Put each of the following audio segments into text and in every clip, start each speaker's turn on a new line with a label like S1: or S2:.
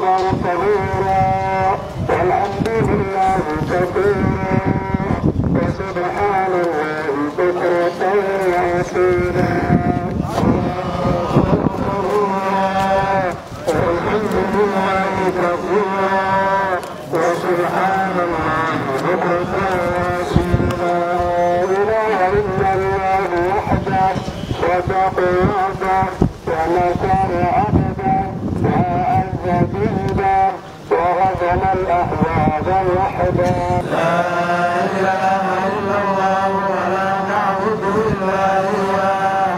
S1: أكبر كبيرا والحمد لله كثيرا وسبحان الله بكرة وأصيلا والحمد لله كثيرا وسبحان الله بكرة وأصيلا لا إله إلا الله وحده صدق وعده ونصر عبده وأعز جنده وهزم الأحزاب وحده لا إله إلا الله ولا نعبد إلا إياه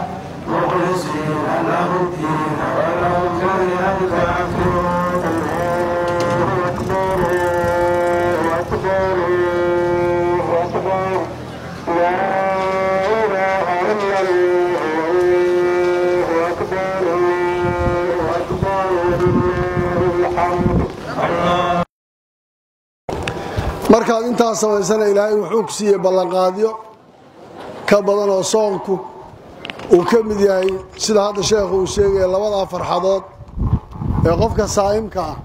S1: مخلصين له الدين ولو كره الكافرون الله أكبر الله أكبر الله أكبر لا إله إلا الله الله أكبر الله أكبر ولله الحمد
S2: markaad intaas samaysana ilaahay wuxuu ku siiyey ballanqaadyo ka badan oo soonku uu ka mid yahay sida hadda sheekhu uu sheegaya labada farxadood ee qofka saa'imka ah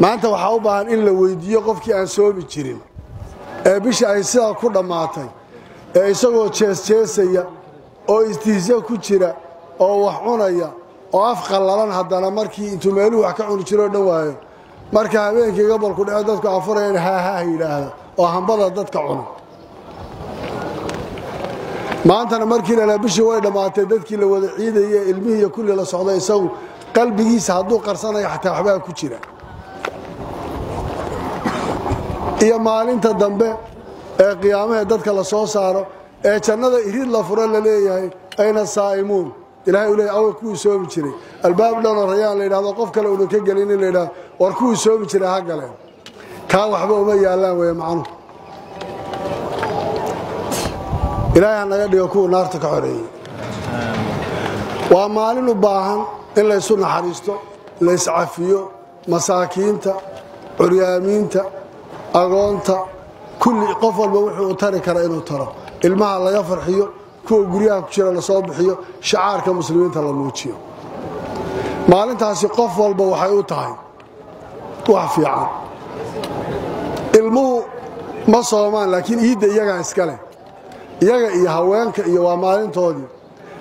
S2: maanta waxaa u baahan in la weydiiyo qofkii aan soomi jirin ee bisha ay sidaa ku dhammaatay ee isagoo jeesjeesaya oo istihza ku jira oo wax cunaya oo af qallalan haddana markii intuu meeluhu wax ka cuni jiroo dhan waayo marka habeenkii gobolku dhaco dadku afurayeen haaha yidhaahda oo hambada dadka cuna maantana markii la bishii way dhammaatay dadkii la wada ciidayay ilmihii iyo kulli la socday isagu qalbigiisa hadduu qarsanayo xataa waxbaa ku jira iyo maalinta dambe ee qiyaamaha dadka la soo saaro ee jannada irid la furo la leeyahay ayna saa'imuun ilaahay uu leeyahay kuwii soomi jiray albaab dhan oo rayaan la yiraahdo qof kale uu ka galin in la yiraahdo war kuwii soomi jiray ha galeen ka waxba uma yaalaan way macno ilaahay naga dhigo kuwa naarta ka xoreeyay waa maalin u baahan in la isu naxariisto la iscafiyo masaakiinta curyaamiinta agoonta kulli qof walba wuxuu u tari kara inuu taro ilmaha laga farxiyo kuwa guryaha ku jira la soo bixiyo shacaarka muslimiinta la muujiyo maalintaasi qof walba waxay u tahay wax fiican ilmuhu ma soomaan laakiin iidda iyagaa iskale iyaga iyo haweenka iyo waa maalintoodii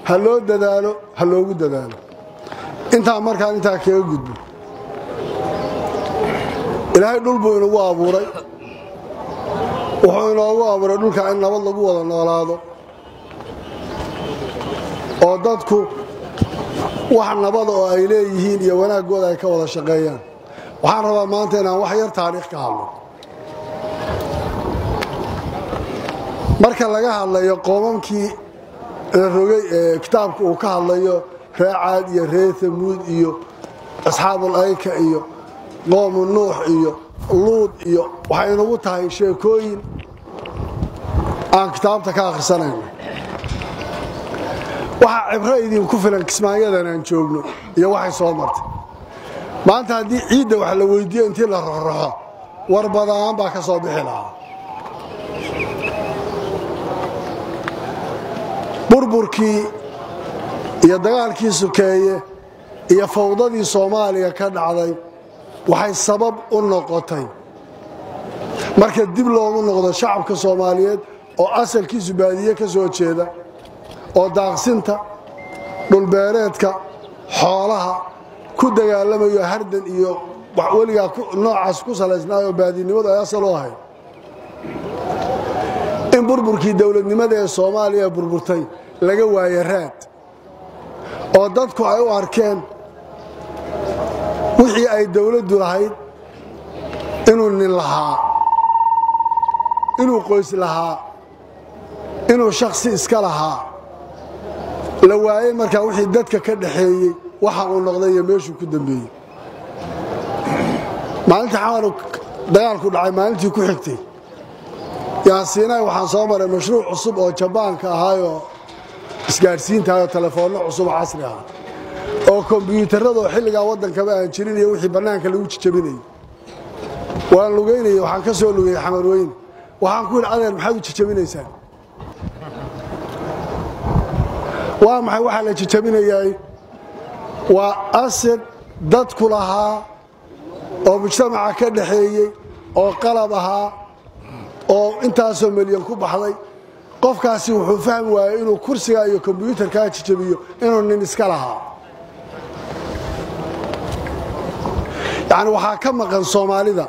S2: ha loo dadaalo ha loogu dadaalo intaa markaan intaa kaga gudbo ilaahay dhul buu inagu abuuray wuxuu inoogu abuuray dhulka in nabad lagu wada noolaado oo dadku wax nabada oo ay leeyihiin iyo wanaaggooda ay ka wada shaqeeyaan waxaan rabaa maanta inaan wax yar taariikh ka hadlo marka laga hadlayo qoomamkii la rogay ee kitaabka uu ka hadlayo ree Caad iyo ree Thamuud iyo asxaabul ayka iyo qoom Nuux iyo Luud iyo waxay inagu tahay sheekooyin aan kitaabta ka akhrisanayno waxa cibro idinku filan kismaayadan aan joogno iyo waxay soo martay maanta haddii ciidda wax la weydiiyo intii la roxroxo war badan baa ka soo bixi lahaa burburkii iyo dagaalkii sukeeye iyo fawdadii Soomaaliya ka dhacday waxay sabab u noqotay marka dib loogu noqdo shacabka Soomaaliyeed oo asalkiisu baadiye ka soo jeeda oo daaqsinta dhulbeereedka xoolaha ku dagaalamayo hardan iyo wax waliga noocaas ku salaysnaayo baadinimada ay asal u ahayd in burburkii dawladnimada ee Soomaaliya burburtay laga waayay raad oo dadku ay u arkeen wixii ay dawladdu lahayd inuu nin lahaa inuu qoys lahaa inuu shakhsi iska lahaa la waayay marka wixii dadka ka dhaxeeyay waxa uu noqday meeshuu ku dambeeyay maalinta xawar dagaalku dhacay maalintii ku xigtay yaasiinay waxaan soo maray mashruuc cusub oo Jabaanka ahaayo isgaarsiinta iyo telefoonno cusub casri ah oo kombiyuutarada xilliga wadanka aan jirin iyo wixii banaanka lagu jajabinay waan lugeynay waxaan ka soo lugay xamar weyn waxaan ku ilaaday maxaad u jajabinaysaa waa maxay waxa la jajabinayay waa asad dadku lahaa oo mujtamaca ka dhaxeeyay oo qalab ahaa oo intaasoo milyan ku baxday qofkaasi wuxuu fahmi waayay inuu kursiga iyo kombiyuutarka jajabiyo inuu nin iska lahaa yani waxaa ka maqan Soomaalida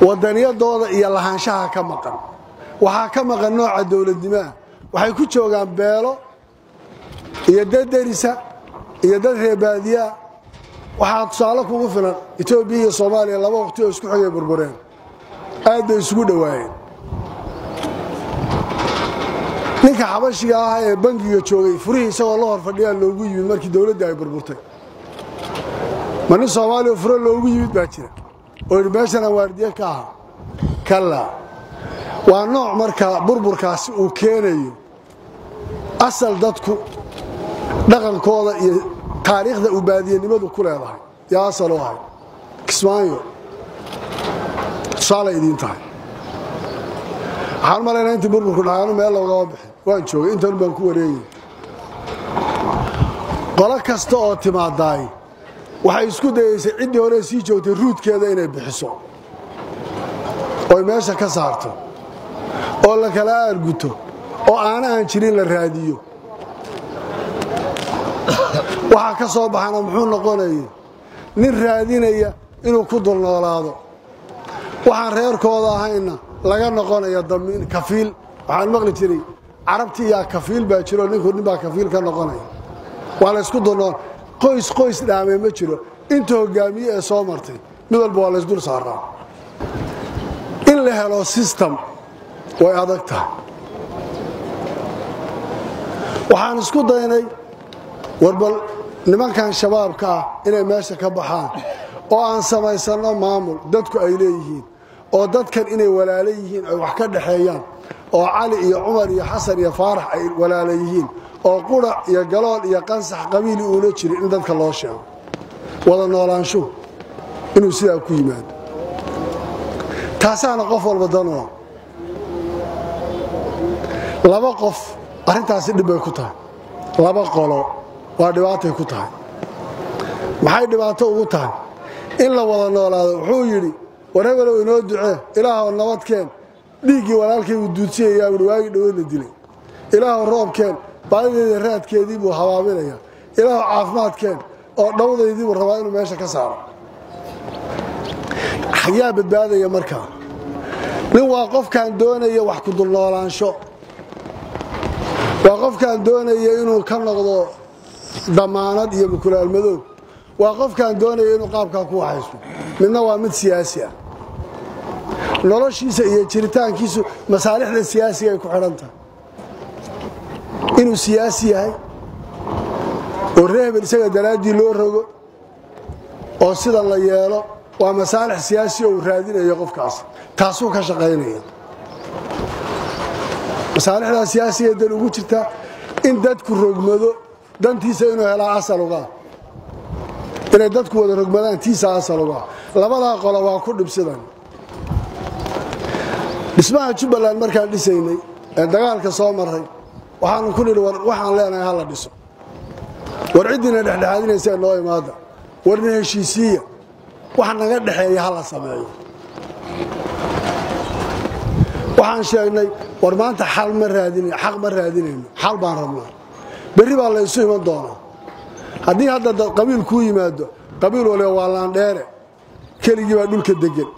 S2: wadaniyadooda iyo lahaanshaha ka maqan waxaa ka maqan nooca dawladnimada waxay ku joogaan beelo iyo dadarisa iyo dad reebaadiya waxaa tusaale kugu filan Itoobiya iyo Soomaaliya laba waqti oo isku xigay burbureen aad bay isugu dhawaayeen ninka xabashiga ah ee bangiga joogay furihii isagoo la hor fadhiyaa loogu yimid markii dawladda ay burburtay mani Soomaaliya furo loogu yimid baa jira oo meeshana waardiye ka ah kala waa nooc marka burburkaasi uu keenayo asal dadku dhaqankooda iyo taariikhda u baadiyenimadu ku leedahay yaa asal u ahay Kismaayo sala idin tahay waxaan maleynaa intii burburku dhacay meel looga bixin waan joogay inta baan ku wareeyay qolo kasta oo timaaday waxay isku dayeysay cidii hore sii joogtay ruudkeeda inay bixiso oo meesha ka saarto oo la kala arguto oo aan jirin la raadiyo waxa ka soo baxana muxuu noqonayay nin raadinaya inuu ku dul noolaado waxaan reerkooda ahayna laga noqonayo damiin kafiil waxaan maqli jiray carabtii yaa kafiil baa jiro nin baa kafiil ka noqonaya waa la isku doono qoys dhaamay ma jiro inta hogaamiye ee soo martay mid walba waa la isdul saaraa in la helo system way adag tahay waxaan isku daynay warbal nimankan shabaabka ah inay meesha ka baxaan oo aan samaysano maamul dadku ay leeyihiin oo dadkan inay walaalo yihiin ay wax ka dhaxeeyaan oo Cali iyo Umar iyo Xasan iyo Faarax ay walaalo yihiin oo qurac iyo galool iyo qansax qabiili uu la jiray in dadka loo sheego wada noolaansho inuu sidaa ku yimaado taasana qof walba dano laba qof arintaasi dhib ay ku tahay laba qolo waa dhibaato ku tahay maxay dhibaato ugu tahay in la wada noolaado wuxuu yiri wareegalo inoo ducee ilaahu nabadkeen dhiigi walaalkay uu duudsiyay waagi dhaweed la dilay ilaahu roobkeen baadideeda raadkeedii buu hawaabinaya ilaahu caafimaadkeen oo dhawdeedii buu rabaa inuu meesha ka saaro xayaa badbaadaya markaa nin waa qofkan doonaya wax ku dul noolaansho waa qofkan doonaya inuu ka noqdo damaanad iyo mukulaal madow waa qofkan doonaya inuu qaabka ku waxaysto midna waa mid siyaasi ah noloshiisa iyo jiritaankiisu masaalixda siyaasiga ay ku xiran tahay inuu siyaasi yahay oo reebel isaga daraadii loo rogo oo sida la yeelo waa masaalix siyaasi oo raadinayo qofkaas taasoo ka shaqeynaya masaalixda siyaasiga ee ugu jirta in dadku rogmado dantiisa inuu helo asal uga inay dadku wada rogmadaan tiisa asal uga labada qolo waa ku dhibsadan dhismaha Jubbaland markaan dhisaynay ee dagaalka soo maray waxaan ku niri waxaan leenahay hal la dhiso war cidina dhexdhexaadinaysa noo imaada warna heshiisiya waxa naga dhaxeeya hal la sameeyo waxaan sheegnay war maanta xal ma raadinayno xal baan rabnaa bari baa la isu iman doonaa haddii hadda qabiil ku yimaado qabiil waliba waa laandheere keligii baa dhulka degan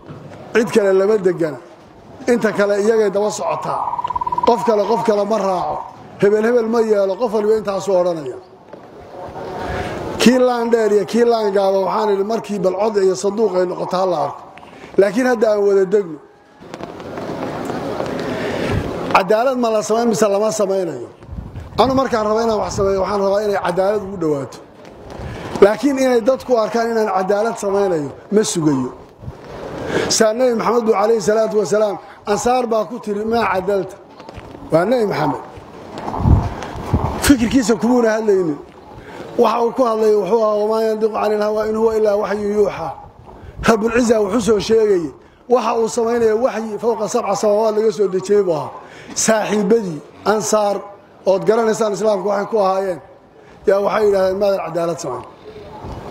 S2: cid kale lama degana inta kale iyagay daba socotaa qof kale ma raaco hebel ma yeelo qof waliba intaas oo oranaya kii laandheer iyo kii laangaaba waxaan idhi markii balcod iyo sanduuq ay noqoto hal la arko laakiin hadda aan wada degno cadaalad ma la sameyn mise lama sameynayo anu markaan rabo inaan wax sameeyo waxaan rabaa inay cadaalad ugu dhawaato laakiin inay dadku arkaan inaan cadaalad sameynayo ma sugayo saanabi maxamed alayhi salaatu wasalaam ansaar baa ku tiri ma cadaalta waa nabi maxamed fikirkiisa kuma hadlaynin waxa uu ku hadlay wuxuu ahaa ma yandiqu anil hawa in huwa illa wahyu yuha rabbul izza wuxuu soo sheegay waxa uu sameeyay wahyi fawqa sab'a samaawaat laga soo dejiyay baa saaxiibadii ansaar oo garanaysan islaamku waxay ku ahaayeen yaa waxay yiraahdeen maadal cadaalad sameey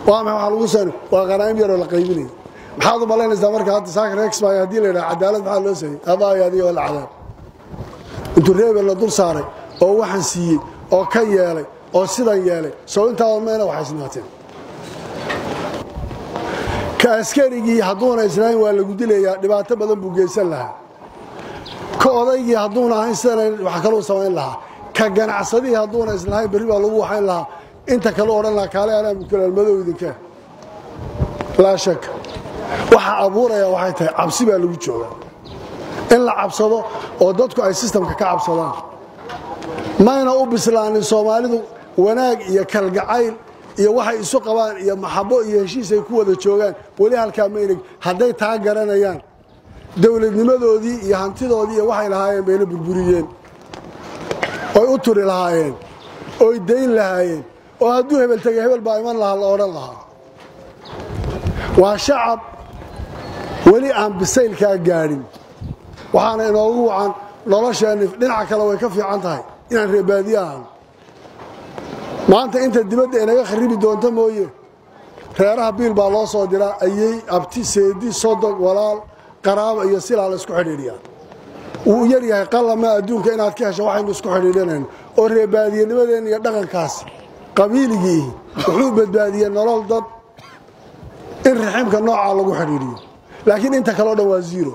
S2: وما حلو سنة وغنائم يرى القيمين محاضر بالله نزل مركز هذا ساكن إكس ما يهدي لنا عدالة محل لوسي هذا يهدي ولا عذاب أنتوا الرئيب اللي دول صاري أو واحد سي أو كيالي أو سيدان يالي سو أنت أول ما أنا وحسناتين كأسكري هدونا إسرائيل ولا قدلي دبعت بدن بوجيسن لها كأضيق هدونا هاي سنة وحكلوا سوين لها كجناع صدي هدونا إسرائيل بريبا لو حين لها أنت كلو رنا كالي أنا بكل المدو ذيك لا شك waxa abuuraya waxay tahay cabsi baa lagu joogaa in la cabsado oo dadku ay systemka ka cabsadaan maayna u bislaanin Soomaalidu wanaag iyo kalgacayl iyo waxay isu qabaan iyo maxabo iyo heshiis ay ku wada joogaan wali halka meelig haday taa garanayaan dawladnimadoodii iyo hantidoodii iyo waxay lahaayeen bay la burburiyeen oo u turi lahaayeen oo deyn lahaayeen oo hadduu hebel tagay hebel baa iman lahaa la oran lahaa waa shacab wali aan bisaylka gaarin waxaana inoogu wacan nolosheena dhinaca kale way ka fiican tahay inaan reebaadiyaan maanta inta dibadda inaga kharibi doonto mooye reeraha biil baa loo soo diraa ayay abti seedi sodog walaal qaraabo iyo silaal isku xidhiidhiyaan uu yar yahay qalama adduunka inaad ka hesho waxaynu isku xidhiidhaneen oo reebaadiyanimadeen iyo dhaqankaas qabiiligii wuxuu badbaadiyay nolol dad in raximka nooca lagu xidhiidhiyo laakiin inta kale oo dhan waa zero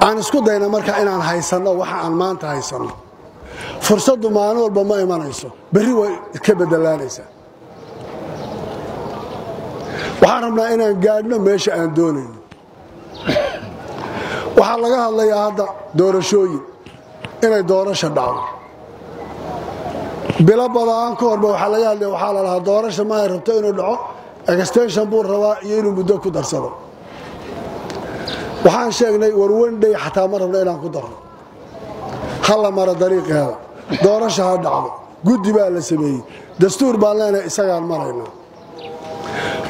S2: aan isku dayna marka inaan haysano waxa aan maanta haysano fursadu maalin walba ma imanayso bari way ka bedelaanaysaa waxaan rabnaa inaan gaadhno meesha aan doonayno waxaa laga hadlayaa hadda doorashooyin inay doorasho dhacdo bila badaan ka horba waxaa laga hadlaya waxaa la lahaa doorasho ma ay rabto inuu dhaco extension buu rabaa iyo inuu muddo ku darsado waxaan sheegnay war one day xataa ma rabno inaan ku darno hal mara dariiqeeda doorasho ha dhacdo guddi baa la sameeyey dastuur baan leenahay isagaan marayna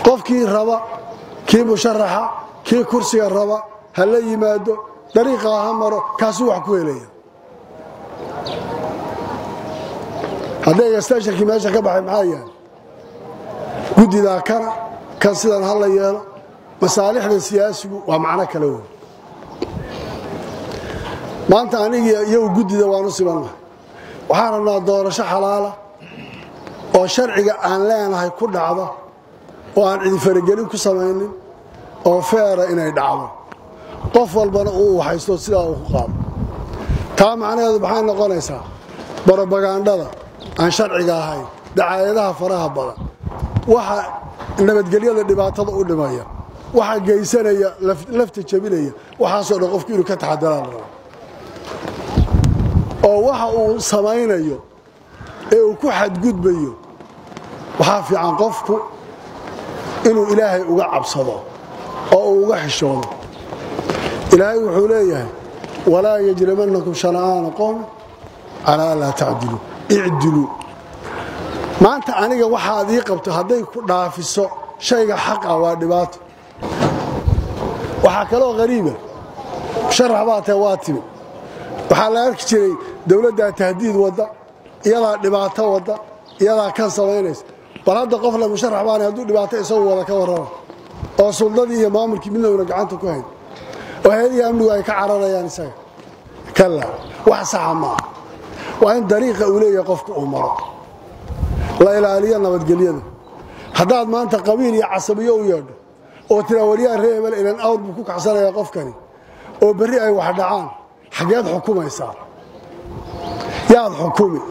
S2: qofkii raba kii musharaxa kii kursiga raba ha la yimaado dariiqa ha maro kaasuu wax ku helaya hadday extensionkii meesha ka baxay maxaa yahay guddidaa kana kan sidan ha la yeelo masaalixda siyaasigu waa macno kale weyn maanta anigii iyagu guddida waan u sibannahay waxaan rabnaa doorasho xalaala oo sharciga aan leenahay ku dhacdo oo aan cidi faragelin ku samaynin oo feera inay dhacdo qof walbana uu haysto sidaa uu ku qaado taa macnaheedu maxay noqonaysaa barobagandada aan sharciga ahayn dacaayadaha faraha badan waxa nabadgelyada dhibaatada u dhimaya waxa geysanaya lafta jabinaya waxaasoo dhan qofku inuu ka taxadaraan rabo oo waxa uu samaynayo ee uu ku xadgudbayo waxaa fiican qofku inuu ilaahay uga cabsado oo uu uga xishoodo ilaahay wuxuu leeyahay walaa yajrimannakum shana'aanu qowm calaa laa tacdilu icdilu maanta aniga waxaad ii qabto hadday ku dhaafiso shayga xaq ah waa dhibaato waxaa kaloo qariiba sharax baa tahay waa timi waxaa la arki jiray dowladdaa tahdiid wadda iyadaa dhibaato wadda iyadaa kan samaynaysa bal hadda qof le musharax baana hadduu dhibaato isagu wada ka warrama oo suldadii iyo maamulkii midnowna gacanta ku hayn oo hayadihii amnigu ay ka cararayaan isaga kalla wax saxa maaha waa in dariiqa uu leeyahay qofka uu maro la ilaaliyo nabadgelyada haddaad maanta qabiil iyo casabiyo u yeedho oo tira waliyaa reer hebel ilan awr buu ku kacsanayaa qofkani oo berri ay wax dhacaan xageed xukumaysaa yaad xukumi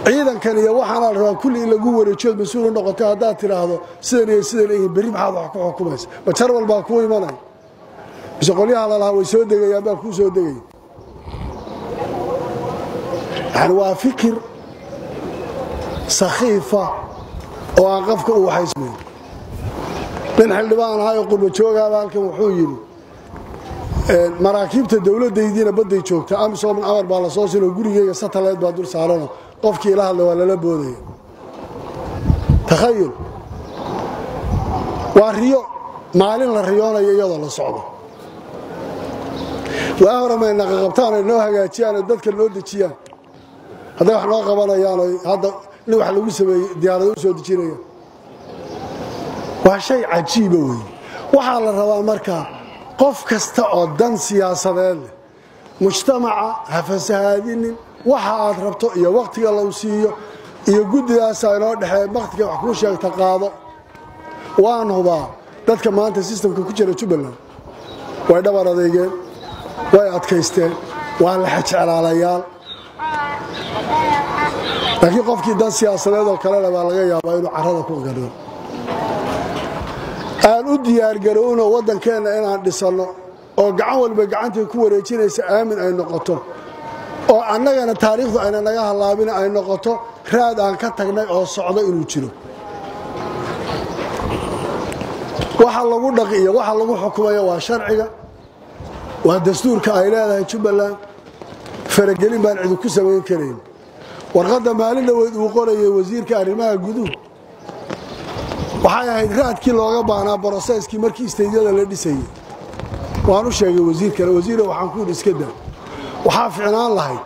S2: ciidankan iyo waxaana la rabaa kulli in lagu wareejiyood mas-uul u noqoto haddaad tidhaahdo sidan iyo sidan iyo berri maxaad wax ku xukumaysa ma jar walbaa kuu imanaya mise qolyaha lalahaa way soo degayaan baa kuu soo degaya yani waa fikir sakhiifa oo aan qofka u waxaysmayn nin xildhibaan ahaa oo qurba joogaaba halkan wuxuu yidhi maraakiibta dowladaydiina badday joogta amisom amar baa la soo sinoo gurigeyga satellite baa dul saarano qofkii ila hadla waa lala boodaya takhayul waa riyo maalin la riyoonayo iyadoo la socdo waa hore may naqaqabtaan ay noo hagaajiyaan oo dadka noo dejiyaan hadday wax noo qabanayaan oo hadda nin wax lagu sameeyey diyaarado u soo dejinaya waa shay cajiiba wey waxaa la rabaa markaa qof kasta oo dan siyaasadeed leh mujtamaca ha fasahaadinin waxa aad rabto iyo waqtiga lagu siiyo iyo guddidaasa inoo dhexeeya waqtiga wax kuu sheegta qaado waan hubaa dadka maanta sistamka ku jira Jubbaland way dhabar adeegeen way adkaysteen waa la xajeclaalayaal laakiin qofkii dan siyaasadeed oo kale baa laga yaabaa inuu carrada ku gadho aan u diyaar garowno waddankeena inaan dhisano oo gacan walba gacantii ku wareejinaysa aamin ay noqoto oo annagana taariikhdu ayna naga halaabin ay noqoto raad aan ka tagnay oo socdo inuu jiro waxa lagu dhaqiyo waxa lagu xukumayo waa sharciga waa dastuurka ay leedahay Jubbaland faragelin baan cid ku sameyn karin warqadda maalin dhaweyd uu qorayay wasiirka arrimaha guduhu waxay ahayd raadkii looga baahnaa processkii markii isteedyada la dhisayay waan u sheegay wasiirka waxaan ku iska daa waxaa fiicnaan lahayd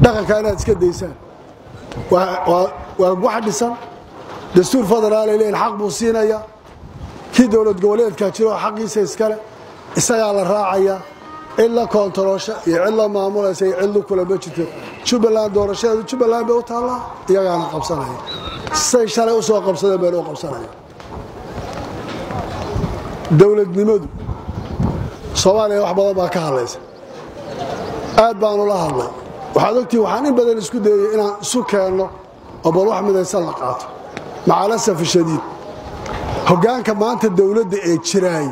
S2: dhaqanka inaad iska daysaan waa wax dhisan dastuur federaal ee xaq buu siinaya kii dawlad goboleedka jiro xaqiisa iskale isaga la raacaya illa kontaroosha iyo illa maamulaysa illa kula bajito Jubbaland doorashada Jubbaland bay u taala iyagaana qabsanaya say shalay u soo qabsadeen bay u qabsanaya dawladnimadu Soomaaliya wax badan baa ka hadlaysa aad baan ula hadlay waxaad ogtii waxaan in badan isku dayay inaan isu keeno oo bal wax midaysan la qaato macaalasaf shadiid hoggaanka maanta dawladda ee jiray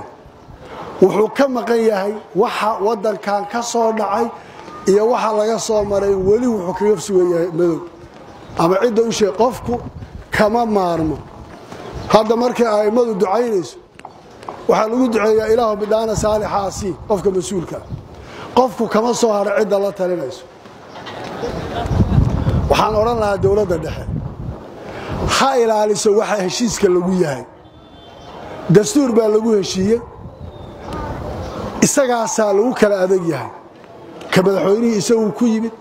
S2: wuxuu ka maqan yahay waxa waddankan ka soo dhacay iyo waxa laga soo maray wali wuxuu kaga sugayahay madow ama cid uu sheeg qofku kama maarmo hadda markay ay madu ducaynayso waxa lagu duceeyaa ilaahu bidana saalihaasi qofka mas'uulka qofku kama soo haro cid la talinayso waxaan oran lahaa dawladda dhexe ha ilaaliso waxa heshiiska lagu yahay dastuur baa lagu heshiiyay isagaasaa lagu kala adag yahay ka madaxweynihii isagu ku yimid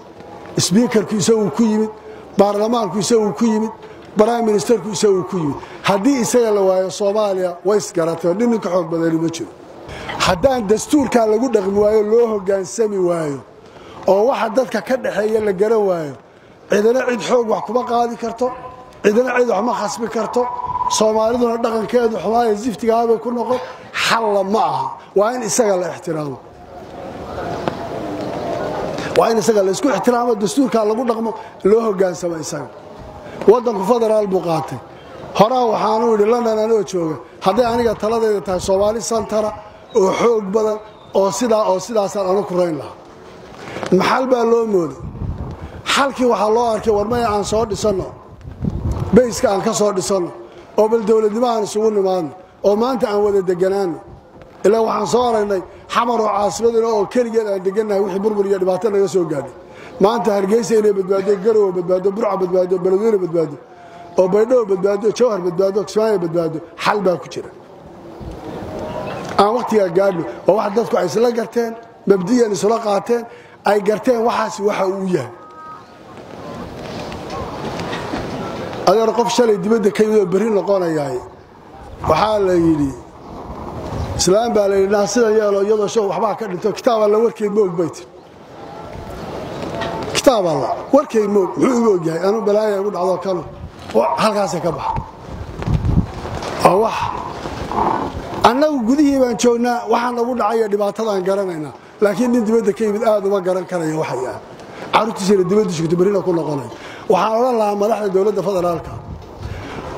S2: speakerku isagu ku yimid baarlamaanku isagu ku yimid prime ministerku isagu ku yimid haddii isaga la waayo Soomaaliya way isgaratay nin ka xoog badan ma jiro haddaan dastuurka lagu dhaqmi waayo loo hoggaansami waayo oo waxa dadka ka dhaxeeya la garan waayo cidina cid xoog wax kuma qaadi karto cidina cid wax ma khasbi karto Soomaaliduna dhaqankeedu xumaayay ziftigaaba ku noqon xal ma aha waa in isaga la ixtiraamo waa in isaga la isku ixtiraamo dastuurka lagu dhaqmo loo hoggaansamo isaga waddanku federaal buu qaatay horaa waxaan u yiri London anoo jooga haddii aniga taladeeda tahay Soomaali santara oo xoog badan oo sidaas aan ku rayn lahaa maxal baa loo mooday xalkii waxa loo arkay warmay aan soo dhisano bayska aan ka soo dhisano oo bal dawladnimo aan isugu nimaadno oo maanta aan wada deganaano ilaa waxaan soo aragnay xamar oo caasimadana oo kaligeed aan deganahay wixii burbur iyo dhibaato naga soo gaadhay maanta Hargeysa inay badbaado Garowe badbaado Burco badbaado Beledweyne badbaado oo Baydhabo badbaado Jowhar badbaado Kismaayo badbaado xal baa ku jira aan waqtiga gaadhno oo wax dadku ay isla garteen mabdiyan isla qaateen ay garteen waxaas waxa uu yahay adeer qof shalay dibadda ka yimid bari noqonayaa waxa la yiri islaam baa la yiri sida yeelo iyadoo soo waxba ka dhinto kitaab la warkay moog bayt kitaab la warkay moog wuxuu ogyahay anu balaaya ugu dhacdo kan halkaas ka bax wax annagu gudihii baan joognaa waxaan ugu dhacay dhibaatada garanayna laakiin nin dibadda ka yimid aad uma garan karayo waxa yahay caruurtiisa dibadda joogto barina ku noqonay waxaan oran lahaa madaxda dawladda federaalka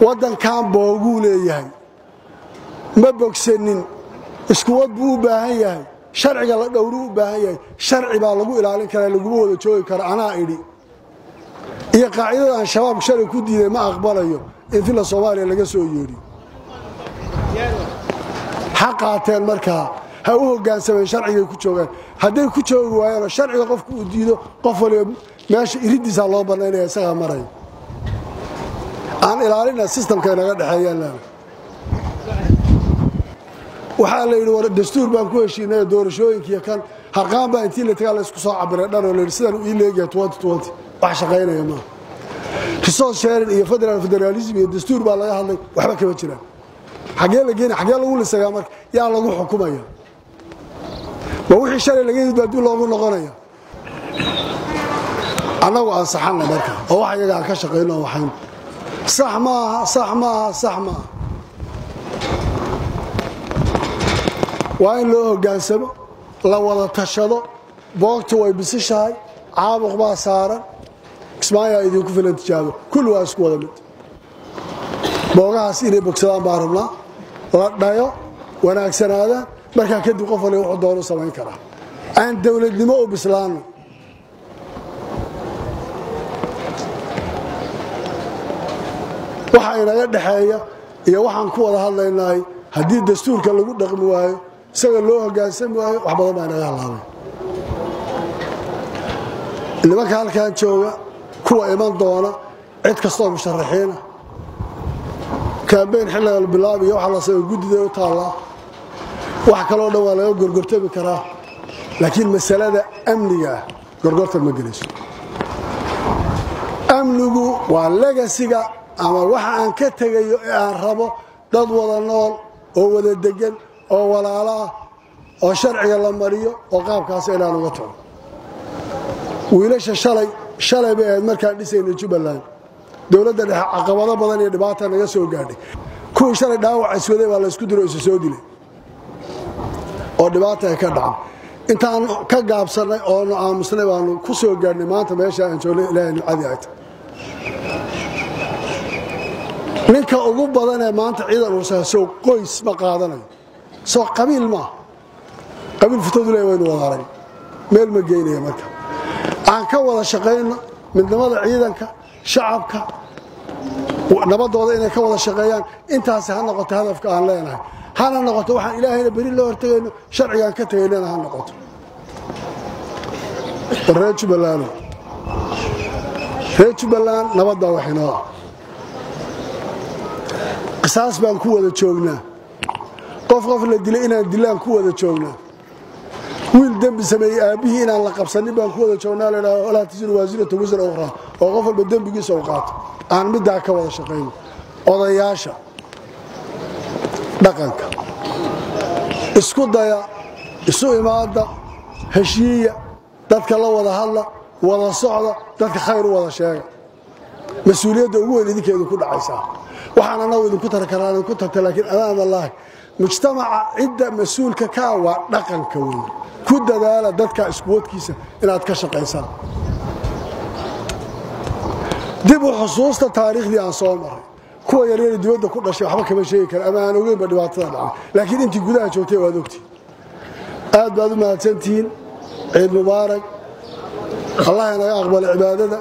S2: waddankan boogu leeyahay ma bogsanin isku wad buu u baahan yahay sharciga la dhowru u baahan yahay sharci baa lagu ilaalin karaa lagu wada joogi karaa anaa idhi iyo qaacidada aan shabaab sharci ku diiday ma aqbalayo in fila Soomaaliya laga soo yeeri xaqaateen markaa ha u hoggaansameen sharciga ku joogaan haday ku joogi waayaan sharciga qofku u diido qof waliba meesha iridiisa loo banaynaya isaga maray aan ilaalina systemka inaga dhaxeeyana waxa la yiri war dastuur baan ku heshiinay doorashooyinka kan harqaan baa intii la tagaa la isku soo cabiray dhan oo la yiri sidaan u ileeyahay 2020 wax shaqeynaya ma resource sharing iyo federalism iyo dastuur baa laga hadlay waxba kama jiraan xagee la geeyay xagee lagu lisagaa marka yaa lagu xukumaya ma wixii shalay laga yidhi dib loogu noqonaya anagu aan saxana marka oo wax iyaga ka shaqeeyno waxaan sax ma waa in loo hogaansamo la wada tashado boogtu way bisishahay caabuq baa saaran ismaayaa idinku filan tijaabo kullu waa isku wada mid boogahaas inay bogsadaan baan rabnaa la dhayo wanaagsanaada markaa kadib qof waliba wuxuu doono samayn karaa aan dowladnimo u bislaano waxa inaga dhaxeeya iyo waxaan ku wada hadlaynahay haddii dastuurka lagu dhaqmi waayo isaga loo hogaansami waayo wax badan baa inaga halaabay nimanka halkan jooga kuwa iman doona cid kastoo musharaxiina kaambeyn xilliga la bilaabiyo waxa la sameeyo guddida u taala wax kale oo dhan waa laga gorgortami karaa laakiin masalada amniga gorgortan ma gelayso amnigu waa legasiga ama waxa aan ka tagayo ee aan rabo dad wada nool oo wada degan oo walaalo ah oo sharciga la mariyo oo qaabkaas inaan uga tago wiilasha shalay bay ahayd markaan dhisayna Jubbaland dowladda dhexe caqabado badan iyo dhibaato naga soo gaadhay kuwii shalay dhaawac iswaday baa la isku diro isu soo dilay oo dhibaato ay ka dhacay intaan ka gaabsanay oo aamusnay baanu ku soo gaadhnay maanta meesha aan joognay ilaahay nucadi ay tahay ninka ugu badan ee maanta ciidan uu soo qoys ma qaadanayo soo qabiil ma qabiil futadu leeyahay waynu wadaarag meel ma geynaya marka aan ka wada shaqeyno midnimada ciidanka shacabka nabadooda inay ka wada shaqeeyaan intaas ha noqoto hadafka aan leenahay hana noqoto waxaan ilaahayna bari loo hortagayno sharcigan ka tagaynana ha noqoto reer Jubbaland nabadda waxinoo qisaas baan ku wada joognaa qof la dilay inaan dilaan ku wada joognaa wiil dambi sameeyay aabihii inaan la qabsanin baan ku wada joognaa leeyahay walaa tisiru waasiratu wisra ukhra oo qof walba dambigiisa uu qaato aan middaa ka wada shaqeyno odayaasha dhaqanka isku daya isu imaada heshiiya dadka la wada hadla wada socda dadka khayr wada sheega mas'uuliyadda ugu weyn idinkeedu ku dhacaysaa waxaan anagu idinku tarkaraan ku tarta laakiin amaam Allah mujtamaca cidda mas'uulka ka waa dhaqanka weyn ku dadaala dadka isku wadkiisa inaad ka shaqeysaan dib u xusuusta taariikhdii aan soo maray kuwa yaryar dibadda ku dhashay waxba kama sheegi kara ama aan ogeyn ba dhibaatada dhacay laakiin intii gudaha joogtay waad ogtay aad baad u mahadsantihiin ciid mubaarak Allah inaga aqbal cibaadada